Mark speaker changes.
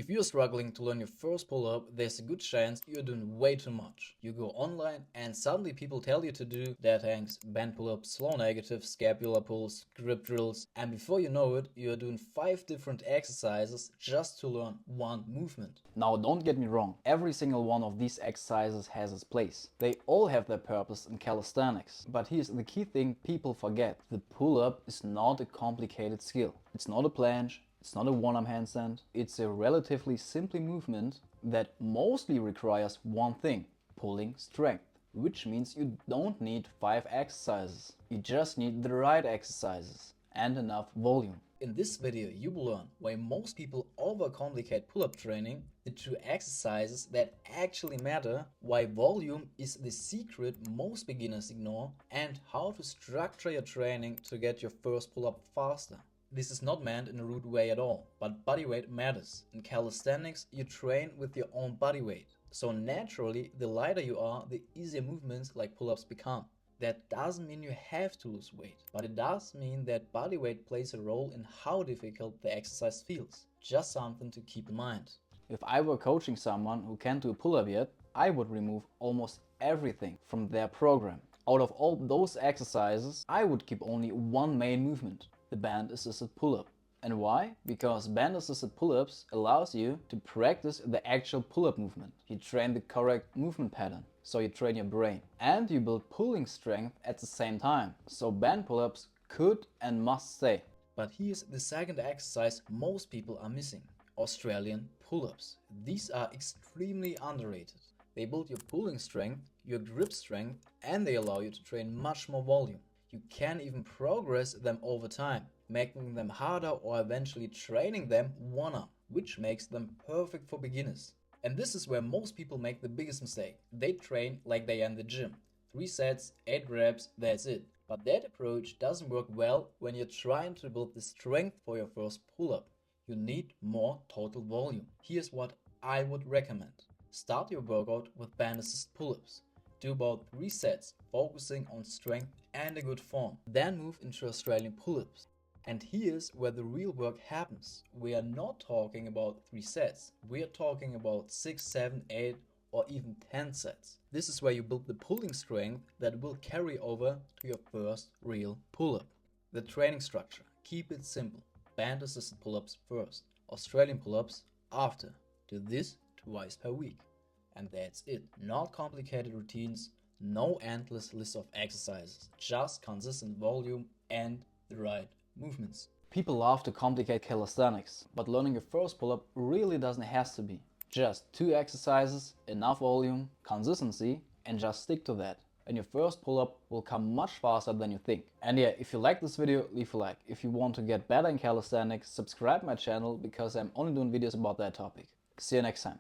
Speaker 1: If you're struggling to learn your first pull-up, there's a good chance you're doing way too much. You go online and suddenly people tell you to do dead hangs, band pull-ups, slow negatives, scapular pulls, grip drills, and before you know it, you're doing 5 different exercises just to learn one movement.
Speaker 2: Now don't get me wrong, every single one of these exercises has its place. They all have their purpose in calisthenics. But here's the key thing people forget. The pull-up is not a complicated skill. It's not a planche. It's not a one-arm handstand. It's a relatively simple movement that mostly requires one thing: pulling strength. Which means you don't need 5 exercises. You just need the right exercises and enough volume.
Speaker 1: In this video, you will learn why most people overcomplicate pull-up training, the 2 exercises that actually matter, why volume is the secret most beginners ignore, and how to structure your training to get your first pull-up faster. This is not meant in a rude way at all, but body weight matters. In calisthenics, you train with your own body weight. So naturally, the lighter you are, the easier movements like pull-ups become. That doesn't mean you have to lose weight, but it does mean that body weight plays a role in how difficult the exercise feels. Just something to keep in mind.
Speaker 2: If I were coaching someone who can't do a pull-up yet, I would remove almost everything from their program. Out of all those exercises, I would keep only one main movement: the band-assisted pull-up. And why? Because band-assisted pull-ups allows you to practice the actual pull-up movement. You train the correct movement pattern, so you train your brain. And you build pulling strength at the same time. So band pull-ups could and must stay.
Speaker 1: But here's the second exercise most people are missing: Australian pull-ups. These are extremely underrated. They build your pulling strength, your grip strength, and they allow you to train much more volume. You can even progress them over time, making them harder or eventually training them one-arm, which makes them perfect for beginners. And this is where most people make the biggest mistake. They train like they are in the gym. 3 sets, 8 reps, that's it. But that approach doesn't work well when you're trying to build the strength for your first pull-up. You need more total volume. Here's what I would recommend. Start your workout with band-assisted pull-ups. Do about 3 sets, focusing on strength and a good form. Then move into Australian pull-ups. And here's where the real work happens. We are not talking about 3 sets. We are talking about 6, 7, 8 or even 10 sets. This is where you build the pulling strength that will carry over to your first real pull-up. The training structure. Keep it simple. Band-assisted pull-ups first. Australian pull-ups after. Do this twice per week. And that's it. Not complicated routines, no endless list of exercises, just consistent volume and the right movements.
Speaker 2: People love to complicate calisthenics, but learning your first pull-up really doesn't have to be. Just 2 exercises, enough volume, consistency, and just stick to that. And your first pull-up will come much faster than you think. And yeah, if you like this video, leave a like. If you want to get better in calisthenics, subscribe my channel because I'm only doing videos about that topic. See you next time.